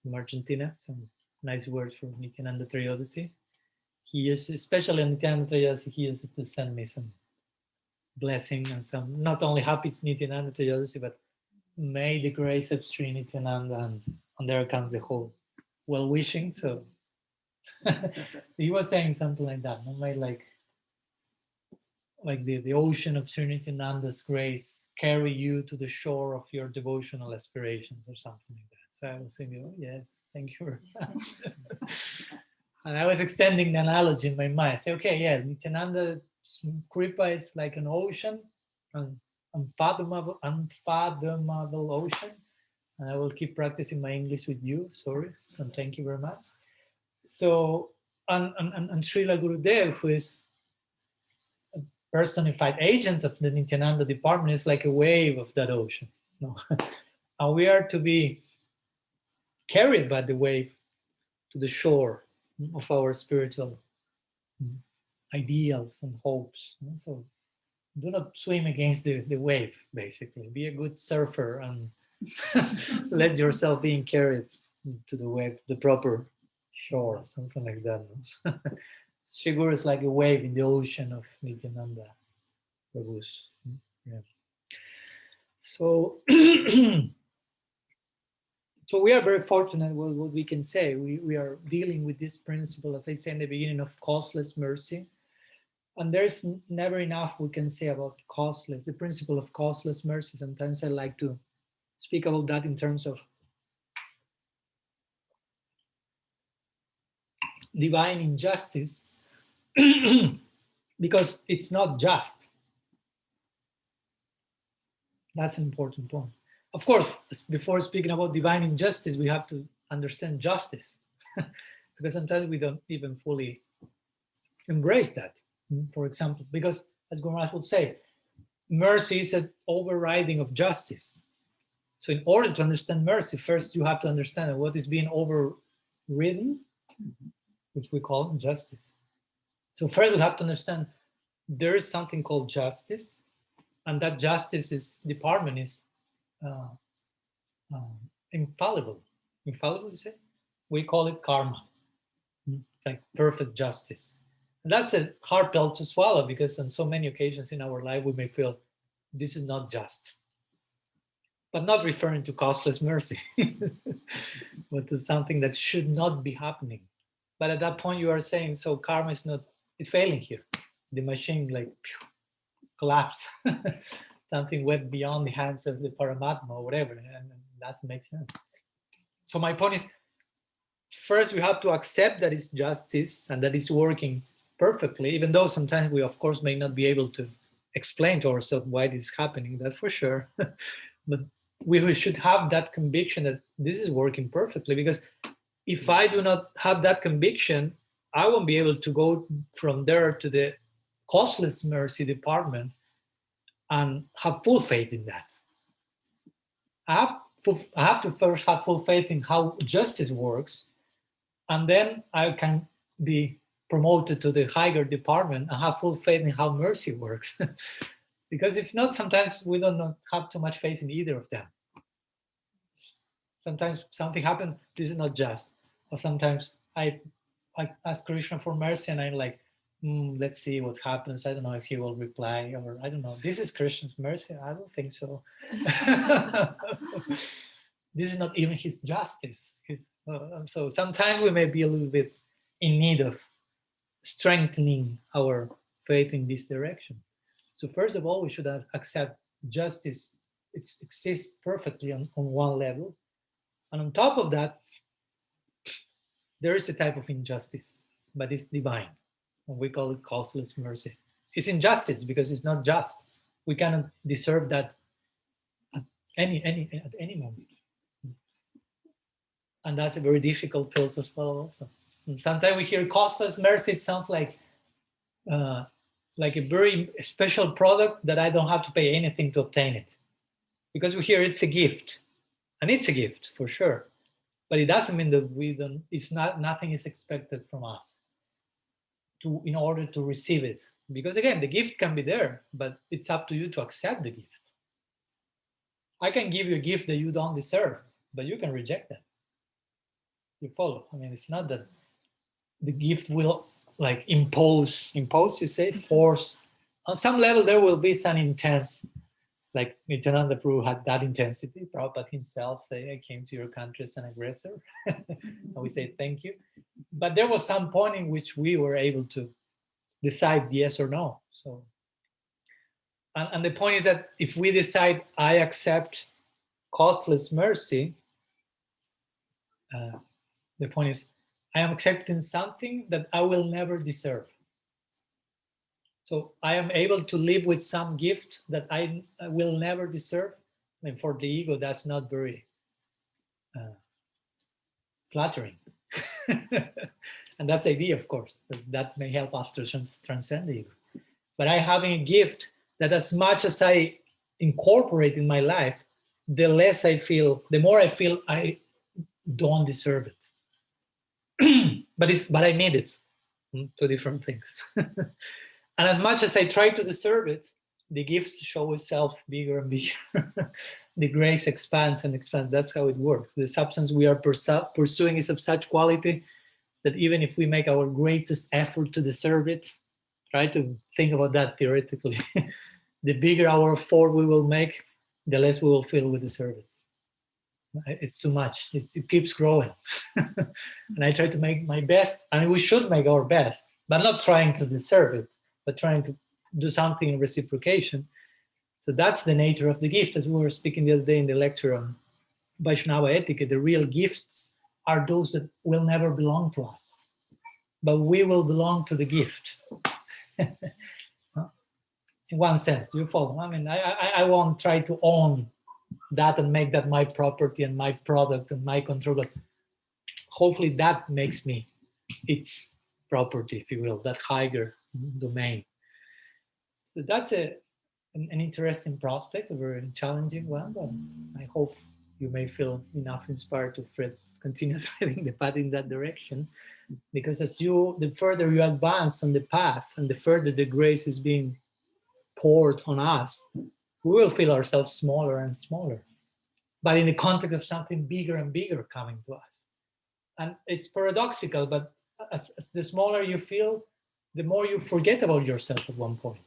from Argentina. Some nice words from Nityananda Trayodasi. He used, especially on Nityananda Trayodasi, he used to send me some blessing and some, not only happy Nityananda Trayodasi, but may the grace of Sri Nityananda, and there comes the whole well-wishing. So he was saying something like that. Like the ocean of Sri Nityananda's grace carry you to the shore of your devotional aspirations or something like that. So I was thinking, oh yes, thank you very much. And I was extending the analogy in my mind. I say, okay, yeah, Nityananda Kripa is like an ocean, an unfathomable ocean. And I will keep practicing my English with you, sorry, and thank you very much. So, and Srila Gurudev, who is a personified agent of the Nityananda department, is like a wave of that ocean. So, and we are to be carried by the wave to the shore of our spiritual ideals and hopes. So do not swim against the wave, basically. Be a good surfer and let yourself being carried to the wave, the proper shore, something like that. Shigur is like a wave in the ocean of Nityananda Prabhu's. Yeah. So, so we are very fortunate. What we can say, we are dealing with this principle, as I said in the beginning, of causeless mercy. And there's never enough we can say about causeless, the principle of causeless mercy. Sometimes I like to speak about that in terms of divine injustice, because it's not just. That's an important point. Of course, before speaking about divine injustice, we have to understand justice, because sometimes we don't even fully embrace that. For example, because as Guru Maharaj would say, mercy is an overriding of justice. So in order to understand mercy, first you have to understand what is being overridden, which we call justice. So first we have to understand there is something called justice, and that justice department is infallible. Infallible, you say? We call it karma, like perfect justice. And that's a hard pill to swallow, because on so many occasions in our life we may feel this is not just. but not referring to costless mercy, but to something that should not be happening. But at that point, you are saying, so karma is not, it's failing here. The machine like collapse. Something went beyond the hands of the Paramatma or whatever, and that makes sense. So my point is, first we have to accept that it's justice and that it's working perfectly, even though sometimes we, of course, may not be able to explain to ourselves why this is happening, that's for sure. But we should have that conviction that this is working perfectly, because if I do not have that conviction, I won't be able to go from there to the costless mercy department and have full faith in that. I have to first have full faith in how justice works, and then I can be promoted to the higher department and have full faith in how mercy works. Because if not, sometimes we don't have too much faith in either of them. Sometimes something happens, this is not just. Or sometimes I ask Krishna for mercy and I'm like, let's see what happens. I don't know if he will reply, or I don't know. This is Krishna's mercy? I don't think so. This is not even his justice. So sometimes we may be a little bit in need of strengthening our faith in this direction. So first of all, we should accept justice exists perfectly on one level. And on top of that, there is a type of injustice, but it's divine. And we call it causeless mercy. It's injustice because it's not just. We cannot deserve that at any moment. And that's a very difficult pill to swallow also. And sometimes we hear causeless mercy, it sounds like a very special product that I don't have to pay anything to obtain it. Because we hear it's a gift. And it's a gift for sure. But it doesn't mean that nothing is expected from us in order to receive it. Because again, the gift can be there, but it's up to you to accept the gift. I can give you a gift that you don't deserve, but you can reject that. You follow? I mean, it's not that the gift will like impose, you say, force. On some level, there will be some intense, like Nityananda Prabhu had that intensity. Prabhupada himself say, I came to your country as an aggressor. And we say, thank you. But there was some point in which we were able to decide yes or no. So, and the point is that if we decide, I accept costless mercy, the point is, I am accepting something that I will never deserve. So I am able to live with some gift that I will never deserve. I mean, for the ego, that's not very flattering. And that's the idea, of course, that may help us to transcend the ego. But I having a gift that as much as I incorporate in my life, the less I feel, the more I feel I don't deserve it. but I need it. Two different things. And as much as I try to deserve it, the gift shows itself bigger and bigger. The grace expands and expands. That's how it works. The substance we are pursuing is of such quality that even if we make our greatest effort to deserve it, try to think about that theoretically. The bigger our effort we will make, the less we will feel we deserve it. It's too much. It keeps growing. And I try to make my best, and we should make our best, but not trying to deserve it, but trying to do something in reciprocation. So that's the nature of the gift. As we were speaking the other day in the lecture on Vaishnava etiquette, the real gifts are those that will never belong to us, but we will belong to the gift. In one sense, do you follow? I mean, I won't try to own that and make that my property and my product and my control, but hopefully that makes me its property, if you will, that higher domain. So that's an interesting prospect, a very challenging one, but I hope you may feel enough inspired to continue threading the path in that direction, because the further you advance on the path and the further the grace is being poured on us, we will feel ourselves smaller and smaller, but in the context of something bigger and bigger coming to us. And it's paradoxical, but as the smaller you feel, the more you forget about yourself at one point.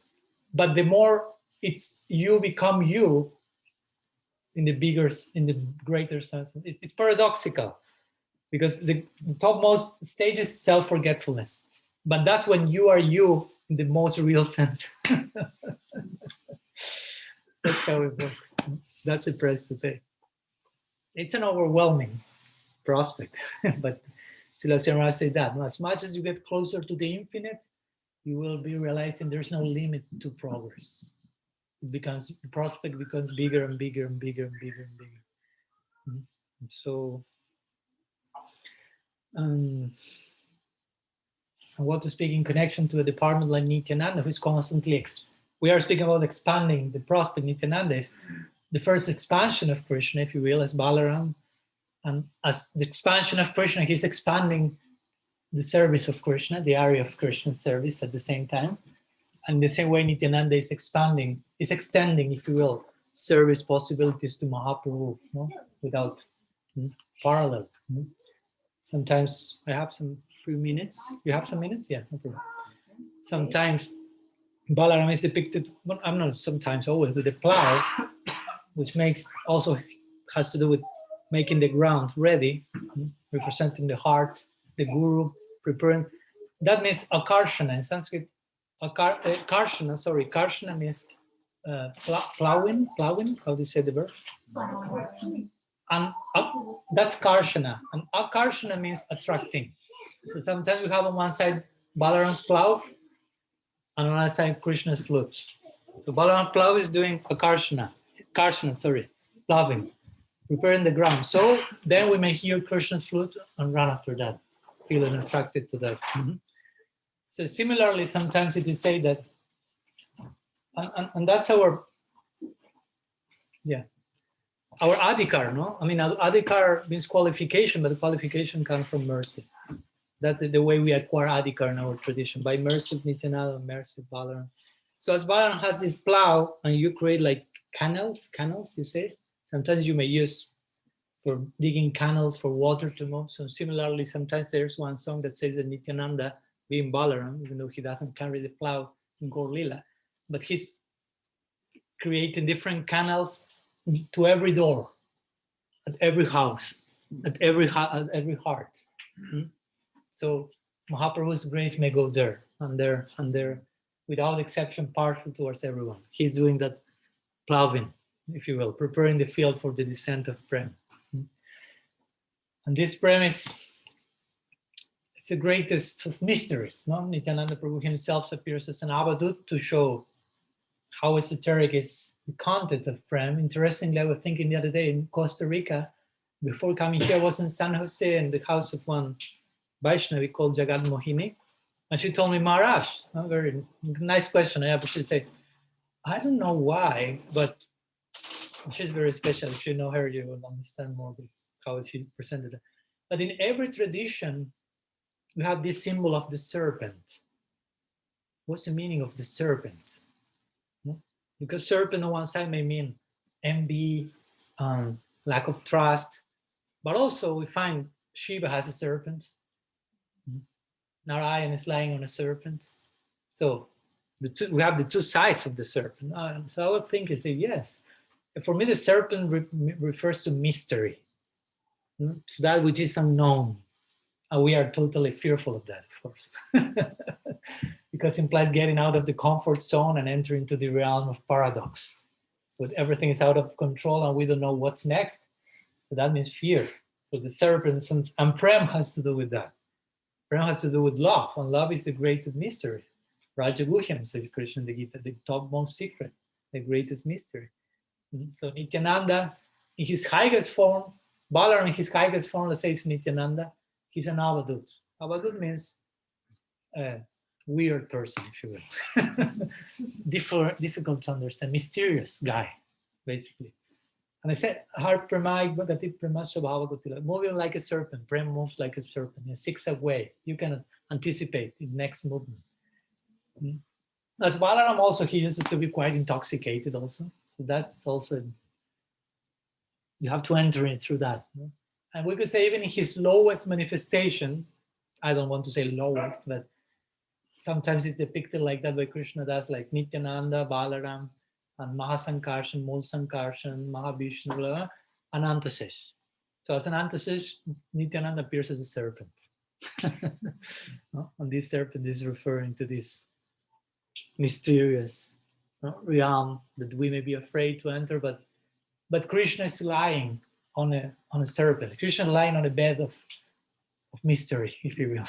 But the more you become you, in the greater sense. It's paradoxical because the topmost stage is self-forgetfulness, but that's when you are you in the most real sense. That's how it works. That's the price to pay. It's an overwhelming prospect, but Selassie Maharaj said that as much as you get closer to the infinite, you will be realizing there's no limit to progress. The prospect becomes bigger and bigger and bigger and bigger and bigger. So, I want to speak in connection to a department like Nityananda, who's constantly, we are speaking about expanding the prospect. Nityananda is the first expansion of Krishna, if you will, as Balaram. And as the expansion of Krishna, he's expanding the service of Krishna, the area of Krishna's service at the same time. And the same way Nityananda is extending, if you will, service possibilities to Mahaprabhu, no? Without parallel. Sometimes I have some few minutes. You have some minutes? Yeah, no problem. Sometimes Balaram is depicted, well, I'm not sometimes, always, with the plow, which also has to do with making the ground ready, representing the heart, the guru, preparing. That means akarshana in Sanskrit. Karshana means plowing. How do you say the verb? And that's karshana. And akarshana means attracting. So sometimes we have on one side Balaram's plow, and on the other side Krishna's flute. So Balaram's plow is doing karshana, plowing, preparing the ground. So then we may hear Krishna's flute and run after that, feeling attracted to that. So similarly, sometimes it is said that, and that's our adhikar, no? I mean, adhikar means qualification, but the qualification comes from mercy. That's the way we acquire adhikar in our tradition, by mercy of Nityananda, mercy of Balaram. So as Balaram has this plow, and you create like canals, you say? Sometimes you may use for digging canals for water to move. So similarly, sometimes there's one song that says that Nityananda, being Balaram, even though he doesn't carry the plow in Gaur Lila, but he's creating different canals to every door, at every house, at every heart. So Mahaprabhu's grace may go there, and there, without exception, partial towards everyone. He's doing that plowing, if you will, preparing the field for the descent of Prem. And this Prem it's the greatest of mysteries. No? Nityananda Prabhu himself appears as an avadut to show how esoteric is the content of Prem. Interestingly, I was thinking the other day in Costa Rica, before coming here, I was in San Jose in the house of one Vaishnavi called Jagat Mohini. And she told me, Maharaj, a very nice question. I should say, I don't know why, but she's very special. If you know her, you will understand more how she presented it. But in every tradition, we have this symbol of the serpent. What's the meaning of the serpent? Because serpent on one side may mean envy, lack of trust, but also we find Shiva has a serpent. Narayan is lying on a serpent. So we have the two sides of the serpent. So I would think and say, yes. For me, the serpent refers to mystery, to that which is unknown. And we are totally fearful of that, of course. Because it implies getting out of the comfort zone and entering into the realm of paradox. When everything is out of control and we don't know what's next, so that means fear. So the serpent and Prem has to do with that. Prem has to do with love, and love is the greatest mystery. Rajaguhyam, says Krishna in the Gita, the topmost secret, the greatest mystery. So Nityananda, in his highest form, Balaram in his highest form, let's say it's Nityananda, he's an avadut. Avadut means weird person, if you will. Difficult to understand, mysterious guy, basically. And I said, heart premai bhagati premasvabhava, moving like a serpent. Prem moves like a serpent in a zigzag way. You can anticipate the next movement. As Balaram also, he uses to be quite intoxicated also. So that's also, you have to enter in through that. And we could say even in his lowest manifestation, I don't want to say lowest, but sometimes it's depicted like that by Krishna Das, like Nityananda, Balaram, and Mahasankarshan, Mulsankarshan, Mahavishnu, blah, blah, and Antasesh. So as an Antasesh, Nityananda appears as a serpent. No? And this serpent is referring to this mysterious realm that we may be afraid to enter, but Krishna is lying on a serpent. Krishna lying on a bed of mystery, if you will.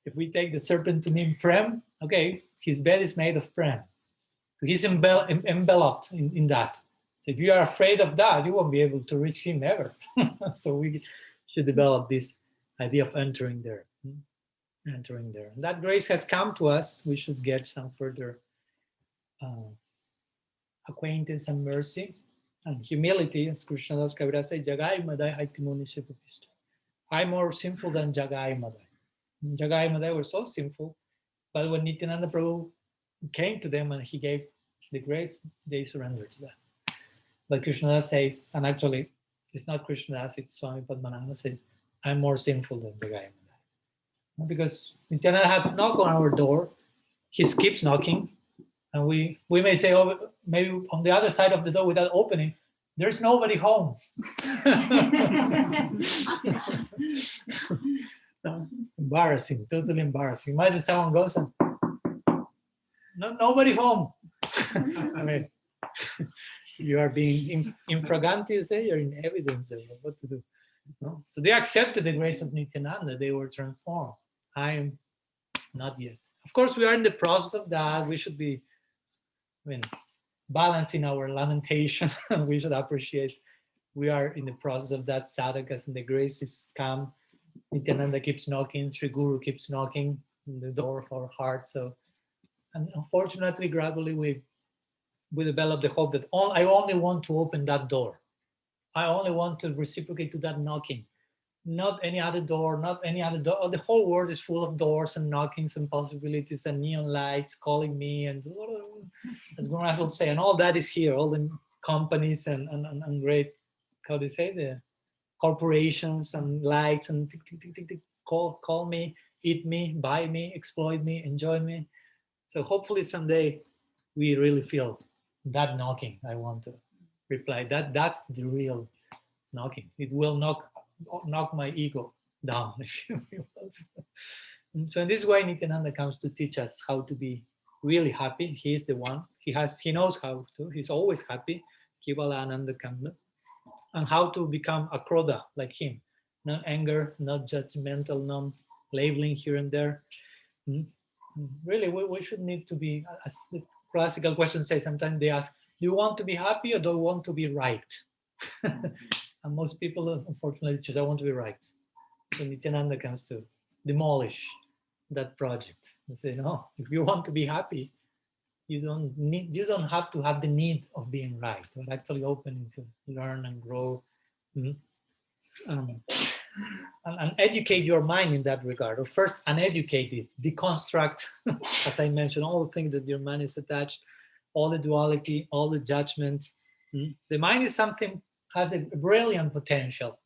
If we take the serpent to mean Prem, okay, his bed is made of Prem. He's enveloped in that. So if you are afraid of that, you won't be able to reach him ever. So we should develop this idea of entering there. Entering there. And that grace has come to us. We should get some further acquaintance and mercy and humility, as Krishnadas Kaviraj says, Jagai Madai Haitimuni Shipapistu. I'm more sinful than Jagai Madai. Jagai Madai were so sinful, but when Nityananda Prabhu came to them and he gave the grace, they surrendered to that. But Krishnadas says, and actually it's not Krishnadas, it's Swami Padmananda says, I'm more sinful than Jagai Madai. Because Nityananda had to knock on our door, he keeps knocking, and we may say, oh, maybe on the other side of the door without opening, there's nobody home. Embarrassing, totally embarrassing. Imagine someone goes and nobody home. I mean, you are being infraganti, you say, you're in evidence of what to do. No? So they accepted the grace of Nityananda, they were transformed. I am not yet. Of course, we are in the process of that. We should be, balancing our lamentation. We should appreciate we are in the process of that sadhakas and the grace is come. Nityananda keeps knocking, Sri Guru keeps knocking on the door of our heart. So, and unfortunately, gradually we develop the hope that I only want to open that door. I only want to reciprocate to that knocking. Not any other door, not any other door. Oh, the whole world is full of doors and knockings and possibilities and neon lights calling me and as Guru Maharaj will say, and all that is here, all the companies and great, how do you say, the corporations and lights and tick, tick, tick, tick, tick, call me, eat me, buy me, exploit me, enjoy me. So hopefully someday we really feel that knocking. I want to reply that's the real knocking. It will knock my ego down, if you will. So in this way, Nityananda comes to teach us how to be really happy. He is the one. He knows how to. He's always happy. Kivala Ananda Kanda. And how to become a Krodha like him. Not anger, not judgmental, not labeling here and there. Really, we should need to be, as the classical question says, sometimes they ask, do you want to be happy or do you want to be right? And most people, unfortunately, choose, I want to be right. So Nityananda comes to demolish that project and say, no, if you want to be happy, you don't have to have the need of being right, but actually opening to learn and grow, and educate your mind in that regard. Or first, uneducate it, deconstruct, as I mentioned, all the things that your mind is attached, all the duality, all the judgments. The mind is something, has a brilliant potential.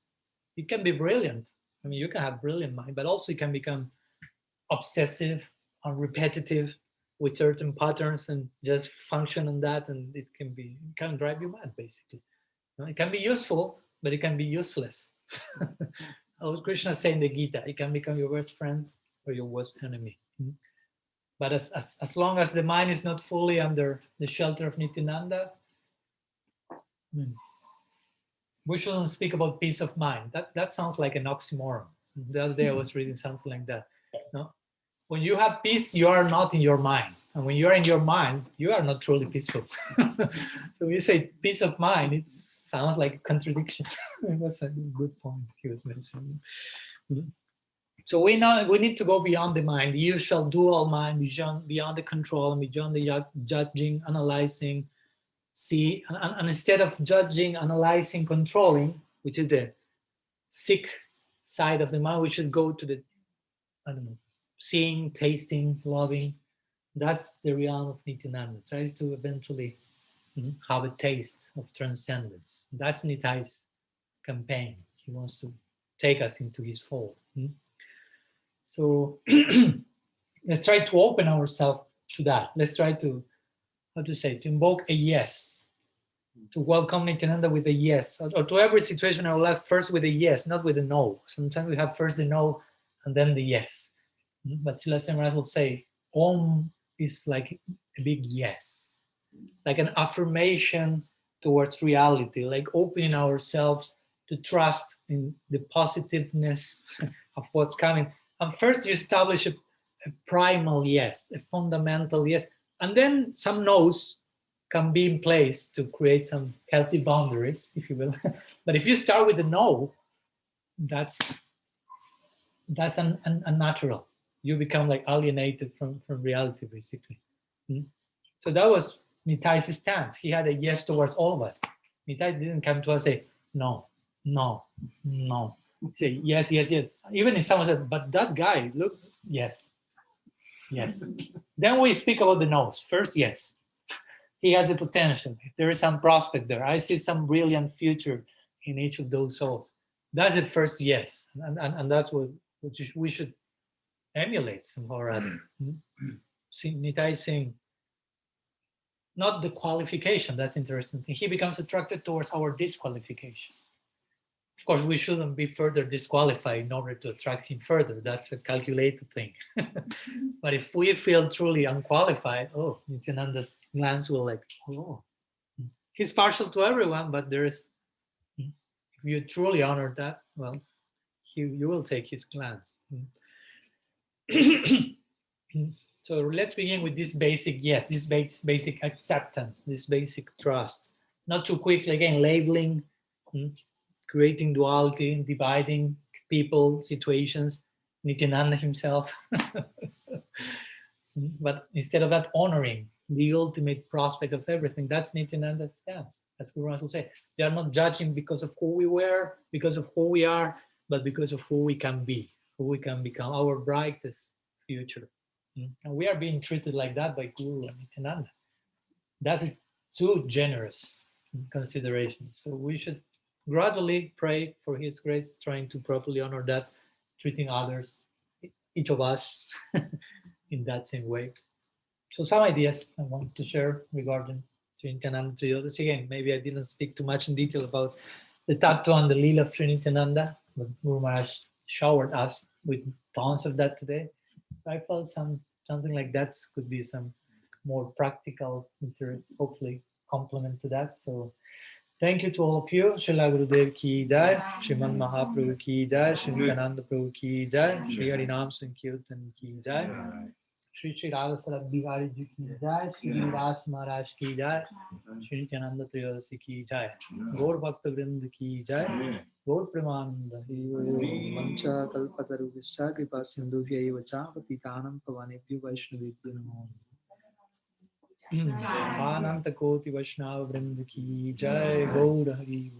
It can be brilliant. I mean, you can have brilliant mind, but also it can become obsessive and repetitive with certain patterns and just function on that, and it can drive you mad, basically. It can be useful, but it can be useless. As Krishna said in the Gita, it can become your worst friend or your worst enemy. But as long as the mind is not fully under the shelter of Nityananda, we shouldn't speak about peace of mind. That sounds like an oxymoron. The other day I was reading something like that. No? When you have peace, you are not in your mind. And when you're in your mind, you are not truly peaceful. So when you say peace of mind, it sounds like a contradiction. That's a good point he was mentioning. So we need to go beyond the mind. You shall do all mind, beyond the control, beyond the judging, analyzing, see, and instead of judging, analyzing, controlling, which is the sick side of the mind, we should go to the, seeing, tasting, loving. That's the realm of Nityananda. Try to eventually have a taste of transcendence. That's Nitai's campaign. He wants to take us into his fold. So let's try to open ourselves to that. Let's try to how to say, to invoke a yes, to welcome Nityananda with a yes, or to every situation in our life first with a yes, not with a no. Sometimes we have first the no and then the yes. But Srila Maharaj will say, Om is like a big yes, like an affirmation towards reality, like opening ourselves to trust in the positiveness of what's coming. And first you establish a primal yes, a fundamental yes, and then some no's can be in place to create some healthy boundaries, if you will. But if you start with a no, that's unnatural. You become like alienated from reality, basically. So that was Nitai's stance. He had a yes towards all of us. Nitai didn't come to us and say, no, no, no. He said, yes, yes, yes. Even if someone said, but that guy, look, yes, yes. Then we speak about the no's. First, yes. He has a potential. There is some prospect there. I see some brilliant future in each of those souls. That's the first yes. And that's what we should emulate somehow or other. Nitai saying, not the qualification, that's interesting. He becomes attracted towards our disqualification. Of course, we shouldn't be further disqualified in order to attract him further. That's a calculated thing. But if we feel truly unqualified, oh, Nityananda's glance will like, oh, he's partial to everyone, but there's, if you truly honor that, well, you will take his glance. So let's begin with this basic yes, this basic acceptance, this basic trust. Not too quickly, again, labeling, creating duality, dividing people, situations, Nityananda himself. But instead of that, honoring the ultimate prospect of everything. That's Nityananda's stance. As Guru Maharaj will say, they are not judging because of who we were, because of who we are, but because of who we can be, who we can become, our brightest future. And we are being treated like that by Guru and Nityananda. That's a too generous consideration. So we should gradually pray for his grace, trying to properly honor that, treating others, each of us, in that same way. So some ideas I want to share regarding Nityananda Trayodasi. Again, maybe I didn't speak too much in detail about the tattva and the lila of Nityananda, but Guru Maharaj showered us with tons of that today. So I felt something like that could be some more practical, hopefully complement to that. So thank you to all of you. Srila Gurudev ki jai, Sriman Mahaprabhu ki jai, Sri Nityananda Prabhu ki jai, Sri Harinam Sankirtan ki jai, Sri Sri Radha Salat Bihari ji ki jai, Sri Ras Maharaj ki jai, Sri Nityananda Trayodasi ki jai, Gaur Bhakta Vrind ki jai, Gaur Premananda, Mancha Kalpataru Visha Kripa Sindhu Vyaiva Patitanam Pavanebhyo Vaishnavibhyo Namo. Ananta Koti Vaishnava Vrind ki jai, Gaur Hari.